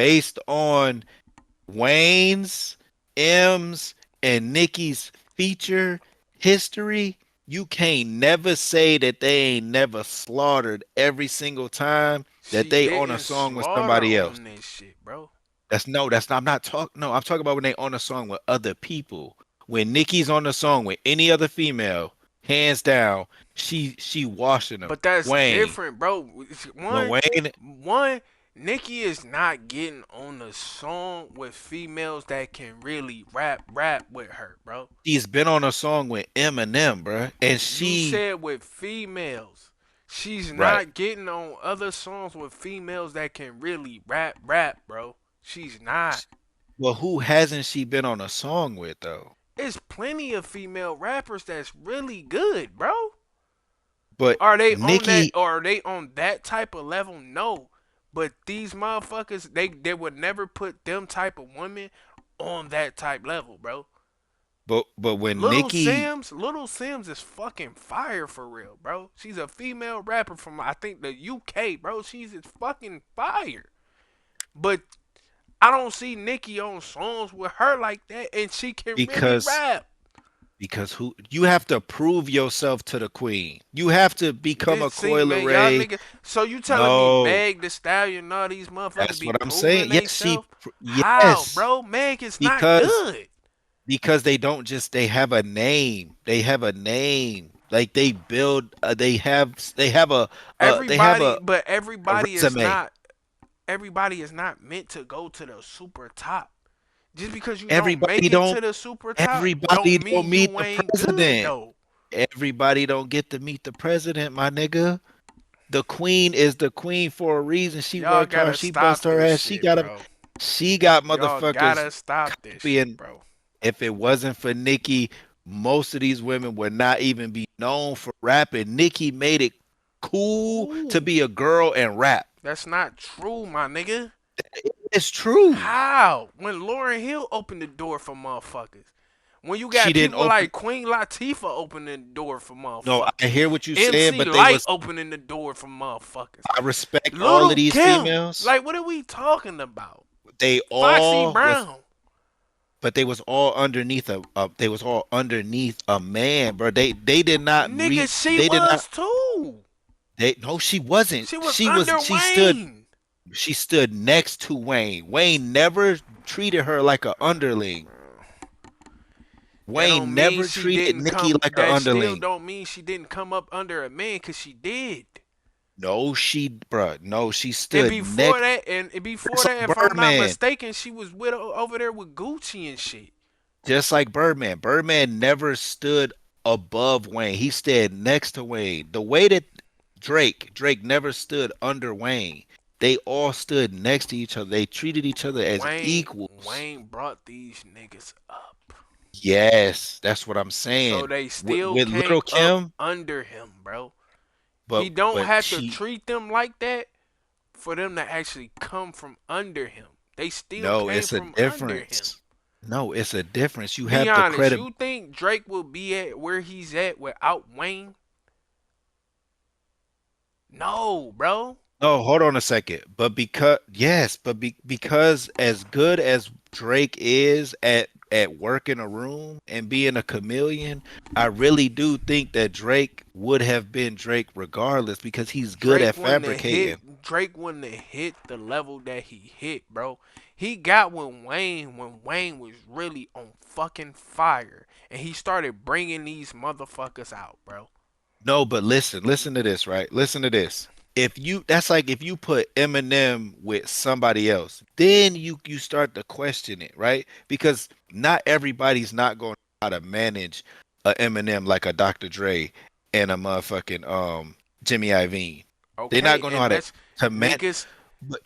based on Wayne's, M's, and Nicki's feature history, you can't never say that they ain't never slaughtered every single time that She they on a didn't song with slaughter somebody else. on this shit, bro. That's not. I'm not talking. No, I'm talking about when they on a song with other people. When Nicki's on the song with any other female, hands down, she washing them. But that's Wayne, different, bro. when One, Wayne, one, Nicki is not getting on a song with females that can really rap with her, bro. she's been on a song with Eminem, bruh, and You she said with females. She's right. not getting on other songs with females that can really rap, bro. She's not. Well, who hasn't she been on a song with though? It's plenty of female rappers that's really good, bro. But Are they on that? Nicki, Or are they on that type of level? No. But these motherfuckers, they would never put them type of women on that type level, bro. but when Nicki, Little Sims is fucking fire for real, bro. She's a female rapper from I think the UK, bro. She's fucking fire. But I don't see Nicki on songs with her like that, and she can really because rap. who you have to prove yourself to the queen. You have to become a This see, Coil man, y'all Ray. niggas. So you telling me No, Meg the Stallion and all these motherfuckers that's be what I'm proving saying. Yes, theyself? How, yes, bro? Meg is not because good. they don't just they have a name. They have a name. Like they build. they have a Everybody is resume. not. Everybody is not meant to go to the super top. Just because you don't Everybody make it don't. to the super top, Everybody don't don't mean meet you the ain't good president. though. Everybody don't get to meet the president, my nigga. The queen is the queen for a reason. She Y'all worked hard. gotta She bust stop her this ass. shit, bro. She got Y'all motherfuckers gotta stop this shit, copying. bro. If it wasn't for Nicki, most of these women would not even be known for rapping. Nicki made it cool to Who? be a girl and rap. That's not true, my nigga. It's true. How? When Lauren Hill opened the door for motherfuckers. When you She got didn't people open. like Queen Latifah opening the door for No, I motherfuckers. hear what you saying, MC but they Light was. opening the door for motherfuckers. I respect all of Little these Kim. females. Like, what are we talking about? They Foxy all was Brown. but they was all underneath they was all underneath a man, bro. They did not Nigga, reach. she They did not. was too. They no, she wasn't. She was under She stood. Wayne. She stood next to Wayne. Wayne never treated her like an underling. That Wayne don't mean never she treated didn't Nikki come. like an That still underling. don't mean she didn't come up under a man, cause she did. No, bruh. No, she And stood before next. that, Just if like I'm not Birdman. mistaken, she was with over there with Gucci and shit. Just like Birdman. Birdman never stood above Wayne. He stood next to Wayne. The way that Drake never stood under Wayne. They all stood next to each other. They treated each other as equals. Wayne brought these niggas up. Yes, that's what I'm So saying. they still With Little came up Kim, under him, bro. but He don't but have to she treat them like that for them to actually come from under him. They still no, came it's a from under him. difference. No, it's a difference. You Be have the honest, credit. you think Drake will be at where he's at without Wayne? No, bro. No, hold on a second. But because yes, because as good as Drake is at working a room and being a chameleon, I really do think that Drake would have been Drake regardless because he's good at fabricating. Drake wouldn't have hit the level that he hit, bro. He got when Wayne was really on fucking fire and he started bringing these motherfuckers out, bro. No, but listen to this, right? Listen to this. If you that's like if you put Eminem with somebody else, then you start to question it, right? Because not everybody's not going to know how to manage a Eminem like a Dr. Dre and a motherfucking Jimmy Iovine. They're not Okay, going to know and how let's to man. niggas But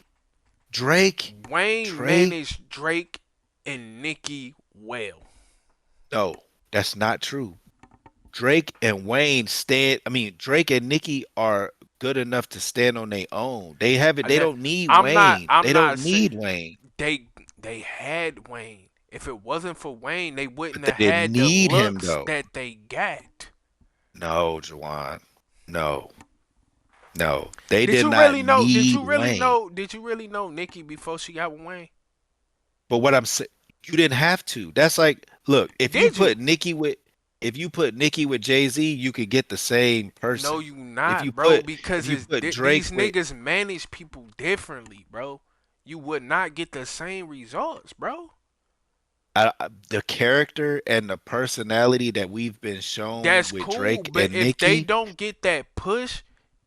Drake, Wayne Drake, managed Drake and Nicki well. no, that's not true. Drake and Wayne stand. I mean, Drake and Nicki are good enough to stand on their own. They have it. They And don't need Wayne. I'm They don't not saying need Wayne. they they had Wayne. If it wasn't for Wayne, they But wouldn't they have didn't had the need him looks though. that they got. No, Jawan. No. No, they Did did you not really know? Did need you really Wayne. know? Did you really know Nicki before she got with Wayne? But what I'm saying, you didn't have to. That's like, look, Did you? If you put Nicki with Jay-Z, you could get the same No, person. you If you not, bro. put if Because you it's put Drake these with niggas manage people differently, bro. You would not get the same results, bro. the character and the personality that we've been shown That's with cool, Drake but and if they Nicki, don't get that push,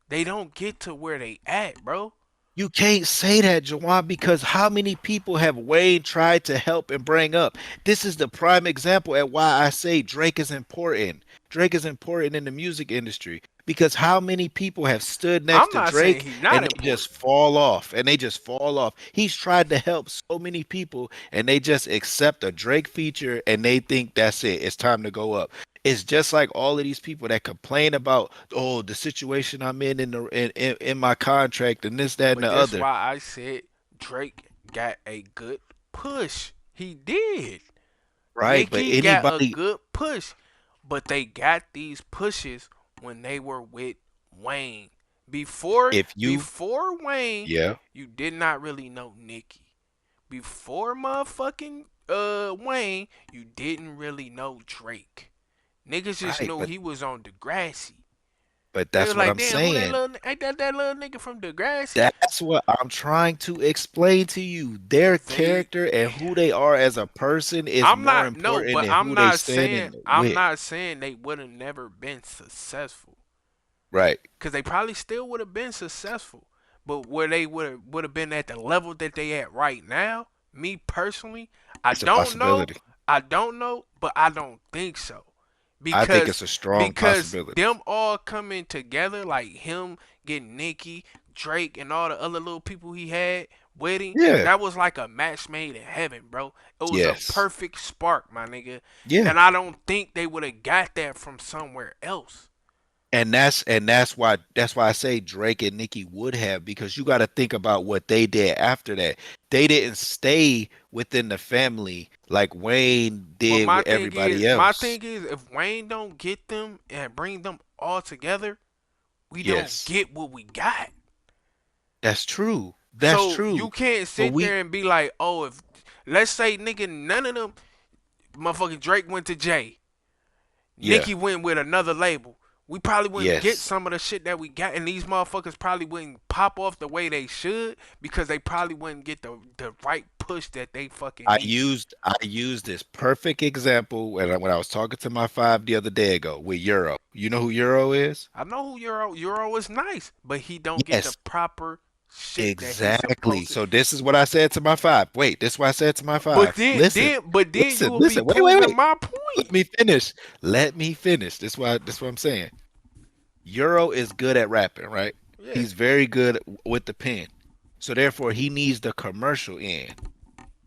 they don't get to where they at, bro. you can't say that, Jawan, because how many people have Wayne tried to help and bring up? This is the prime example at why I say Drake is important. Drake is important in the music industry because how many people have stood next I'm to not saying Drake he not and they just important, fall off and they just fall off. He's tried to help so many people and they just accept a Drake feature and they think that's it. It's time to go up. It's just like all of these people that complain about, oh, the situation I'm in the in my contract and this, that, and but the that's other. why I said Drake got a good push. He did. Right, but Nicki got a anybody, good push, but they got these pushes when they were with Wayne. Before if you, before Wayne, yeah, you did not really know Nicki. Before motherfucking Wayne, you didn't really know Drake. Niggas just right, knew he was on Degrassi. but They that's was what like, I'm damn, who that saying. little ain't that little nigga from Degrassi? That's what I'm trying to explain to you. Their They character and who they are as a person is I'm more not no, important but than who they standing I'm with. not saying they would have never been successful. Right. Cause they probably still would have been successful. But where they would have been at the level that they at right now, me personally, I It's a don't know. possibility. I don't know, but I don't think so. I think Because it's a strong because possibility. them all coming together, like him getting Nicki, Drake, and all the other little people he had wedding, Yeah. that was like a match made in heaven, bro. It was a Yes. perfect spark, my nigga. Yeah. And I don't think they would have got that from somewhere else. And that's why I say Drake and Nicki would have because you got to think about what they did after that. They didn't stay within the family like Wayne But did with everybody my else. thing is, if Wayne don't get them and bring them all together, we don't Yes, get what we got. that's true. That's So you true. can't But sit we, there and be like, oh, if let's say nigga, none of them, motherfucking Drake went to Jay, yeah, Nicki went with another label. We probably wouldn't get yes. some of the shit that we got, and these motherfuckers probably wouldn't pop off the way they should because they probably wouldn't get the right push that they fucking needed. I used this perfect example when I was talking to my five the other day ago with Euro. You know who Euro is? I know who Euro is nice, but he don't get the Yes, proper shit that he's exactly. supposed to. So this is what I said to my five. Wait, this is what I said to my But five. then you will be Listen. proving Wait. my Let point. me finish. Let me finish. This what I'm saying. Euro is good at rapping, right? Yeah, He's very good with the pen. So therefore he needs the commercial end.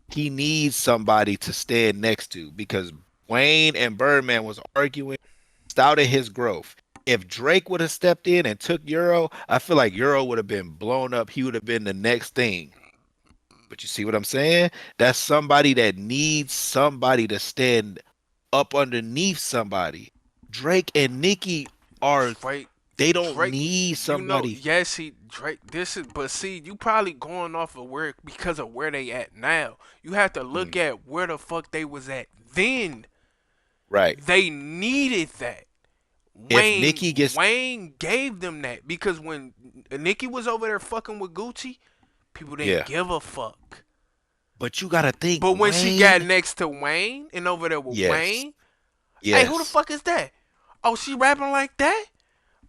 He needs somebody to stand next to because Wayne and Birdman was arguing, stouted his growth. If Drake would have stepped in and took Euro, I feel like Euro would have been blown up. He would have been the next thing. But you see what I'm saying? That's somebody that needs somebody to stand up underneath somebody. Drake and Nicki are Drake, they don't Drake. need You know, somebody. yes, he Drake. This is, but see, you probably going off of where because of where they at now. You have to look Mm, at where the fuck they was at then. right. They needed that. If Nicki gets Wayne gave them that because when Nicki was over there fucking with Gucci, people didn't yeah. give a fuck. But you gotta think, But when she got Wayne, next to Wayne and over there with yes. Wayne, hey, who the Yes. fuck is that? Oh, she rapping like that?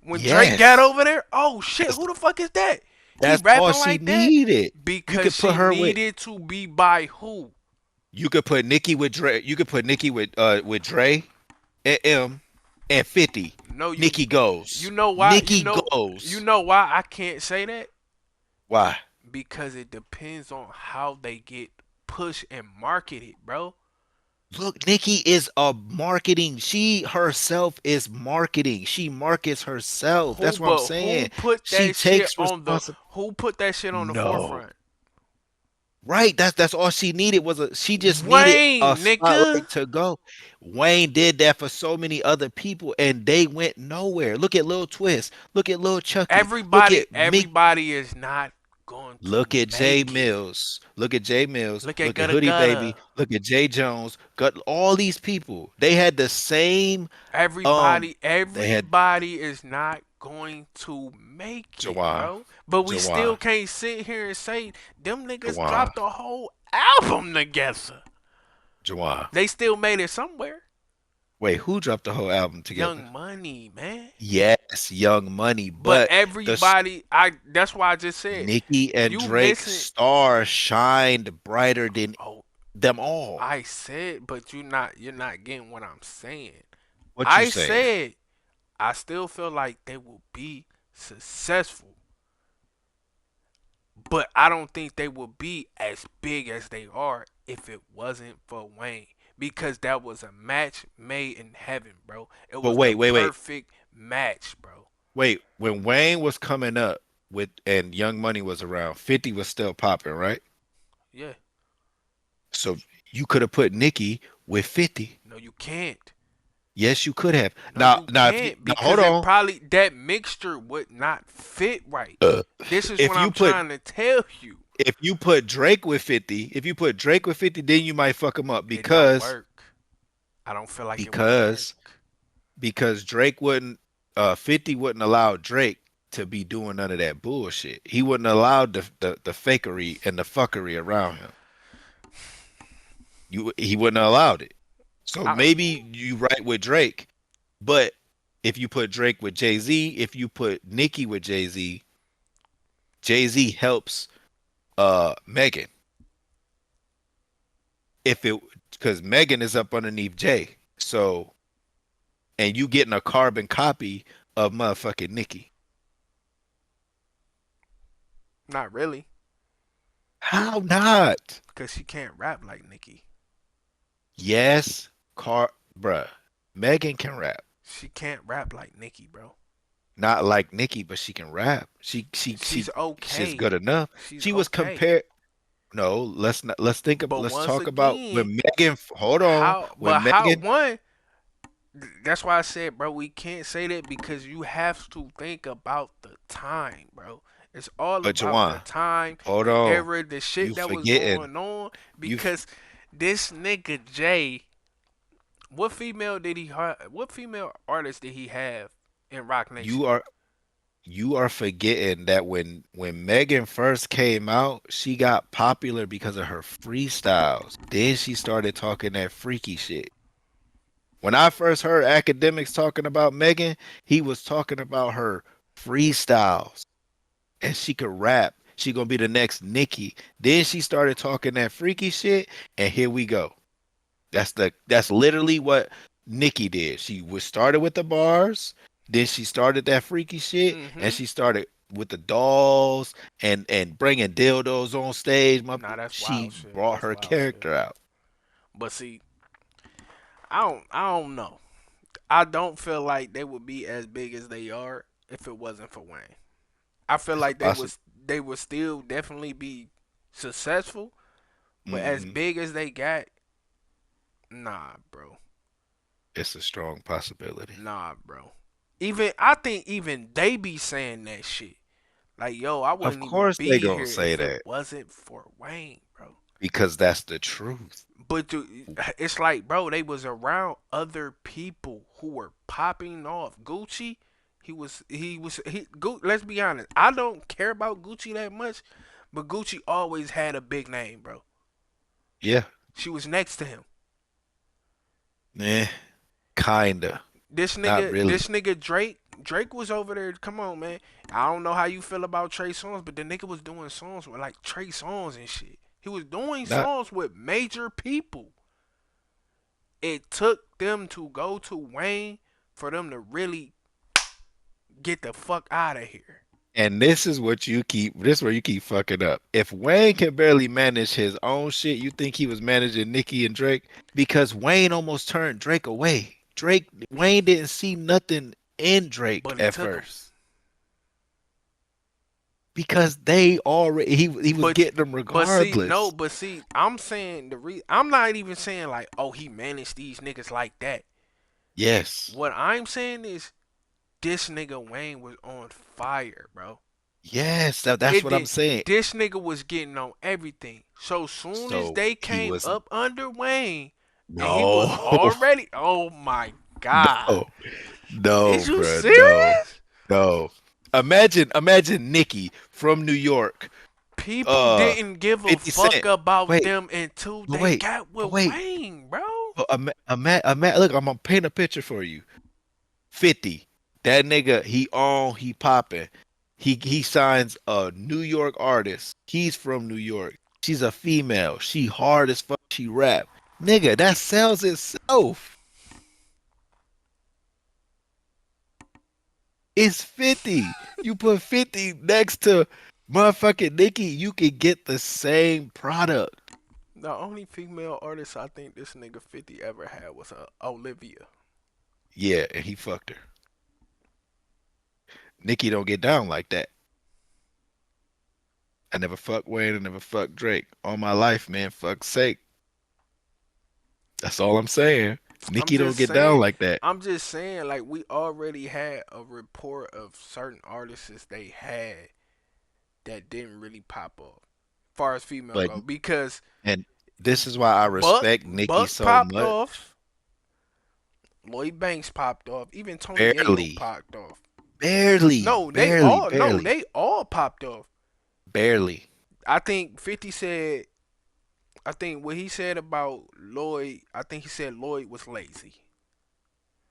When Drake got Yes. over there, oh shit, That's who the fuck is that? He that's all rapping she like that needed. You because could put she her with needed to be by who? you could put Nicki with Dre. You could put Nicki with Dre and M and 50. No, Nicki you goes. know why? Nicki You goes. know why I can't say that? Why? Because it depends on how they get pushed and marketed, bro. Look, Nicki is a marketing. She herself is marketing. She markets herself. That's what I'm saying. She takes responsibility. who put that shit on the No. forefront? Right, that's all she needed was a she just needed a Wayne, nigga. spotlight to go. Wayne did that for so many other people and they went nowhere. Look at Lil Twist. Look at Lil Chucky. Look Everybody, at Meek. everybody is not going to Look at Jay make it. Mills. Look at Jay Mills. Look at Look at Gutta Hoodie Baby. Gutta. Look at Jay Jones. Got all these people. They had the same Everybody, they had everybody is not going to make it, Jawan. bro. But we still Jawan. can't sit here and say them niggas Jawan. dropped a whole album together. Jawan. They still made it somewhere. Wait, who dropped the whole album together? Young Money, man. Yes, Young Money, But but the everybody, I that's why I just said Nicki and you Drake's missing. star shined brighter than Oh, them all. I said, but you're not getting what I'm saying. What you I saying? said I still feel like they will be successful, but I don't think they will be as big as they are if it wasn't for Wayne. Because that was a match made in heaven, bro. It But was the wait. perfect match, bro. Wait, when Wayne was coming up with and Young Money was around, 50 was still popping, right? Yeah. So you could have put Nicki with 50. No, you can't. Yes, you could have. No, Now, you now if you can't now hold because it on. probably that mixture would not fit right. Uh, This is if what you I'm put trying to tell you. if you put Drake with 50, if you put Drake with 50, then you might fuck him up It don't because work. I don't feel like it would because work. because Drake wouldn't 50 wouldn't allow Drake to be doing none of that bullshit. He wouldn't allow the fakery and the fuckery around him. He wouldn't have allowed it. So I, maybe you right with Drake, but if you put Drake with Jay-Z, if you put Nicki with Jay-Z, Jay-Z helps Megan. If it because Megan is up underneath Jay. So and you getting a carbon copy of motherfucking Nicki. not really, How not? because she can't rap like Nicki. Yes, bruh. Megan can rap. She can't rap like Nicki, bro. Not like Nicki, but she can rap. She's She's okay. good enough. She's She was okay. compared. No, let's not. Let's think of. But Let's once talk about again, when Megan. Hold on. how? But When how? Megan, One. That's why I said, bro, we can't say that because you have to think about the time, bro. It's all but about the Jawan, time, hold the on. era, the You shit that was forgetting. going on. You f- Because this nigga Jay, what female did he? What female artist did he have in Rock Nation? you are you are forgetting that when Megan first came out, she got popular because of her freestyles. Then she started talking that freaky shit. When I first heard academics talking about Megan, he was talking about her freestyles and she could rap. She gonna be the next Nicki. Then she started talking that freaky shit, and here we go. That's literally what Nicki did. She was started with the bars, then she started that freaky shit, and Mm-hmm. she started with the dolls and bringing dildos on stage. Nah, that's She wild shit. brought That's her wild shit. character out. But see, I don't know. I don't feel like they would be as big as they are if it wasn't for Wayne. I feel It's a like possible. they would still definitely be successful, but as Hmm. big as they got, nah, bro. It's a strong possibility. Nah, bro. Even I think even they be saying that shit. Like, yo, I Of wouldn't even course they be gonna here say if it that wasn't for Wayne, bro. because that's the truth. But it's like, bro, they was around other people who were popping off. Gucci, let's be honest. I don't care about Gucci that much, but Gucci always had a big name, bro. Yeah, She was next to him. eh, kinda, not really. This nigga Drake was over there. Come on, man. I don't know how you feel about Trey Songz, but the nigga was doing songs with like Trey Songz and shit. He was doing Not songs with major people. It took them to go to Wayne for them to really get the fuck out of here. And this is what you keep, this is where you keep fucking up. If Wayne can barely manage his own shit, you think he was managing Nicki and Drake? Because Wayne almost turned Drake away. Wayne didn't see nothing in Drake But he at took him. first. because they already he was But getting them but see, no, regardless. but see, I'm saying I'm not even saying like, oh, he managed these niggas like that. Yes. What I'm saying is this nigga Wayne was on fire, bro. Yes, that's It what I'm did. saying. This nigga was getting on everything. So soon as So they he came was up under Wayne, and he was no, already, oh my god, no, no, is you bruh, no, serious? no. Imagine Nicki from New York, People uh, didn't give a 50 fuck Cent. about Wait, them until but they wait, got but with wait. Wayne, bro. Look, I'm gonna paint a picture for you. 50. That nigga, he popping. He signs a New York artist. He's from New York. She's a female. She hard as fuck. She rap. Nigga, that sells itself. It's 50. You put 50 next to motherfucking Nicki, you can get the same product. The only female artist I think this nigga 50 ever had was Olivia. Yeah, and he fucked her. Nicki don't get down like that. I never fucked Wayne, I never fucked Drake. All my life, man, fuck's sake. That's all I'm saying. I'm Nicki don't just get down saying. like that. I'm just saying. Like we already had a report of certain artists they had that didn't really pop off, far as female But go, because and this is why I respect Nicki Buck so popped much. off, Lloyd Banks popped off, even Tony Yayo Barely, popped off. barely, barely, No, barely, they all popped off. barely. I think 50 said. I think what he said about Lloyd. I think he said Lloyd was lazy,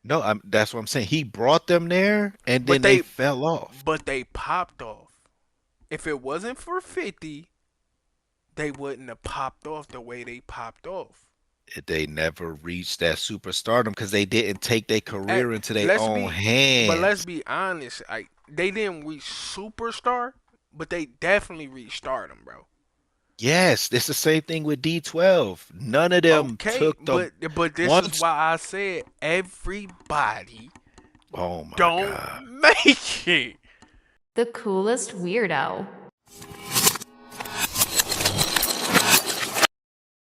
No, that's what I'm saying. He brought them there, and but then they fell off. they popped off. If it wasn't for 50, they wouldn't have popped off the way they popped off. They never reached that superstardom because they didn't take their At, career into their let's own be, but let's hands. be honest. Like they didn't reach superstar, but they definitely reached stardom, bro. Yes, it's the same thing with D12. None of them Okay, took the this is once. why I said everybody Oh my don't God. make it. The coolest weirdo.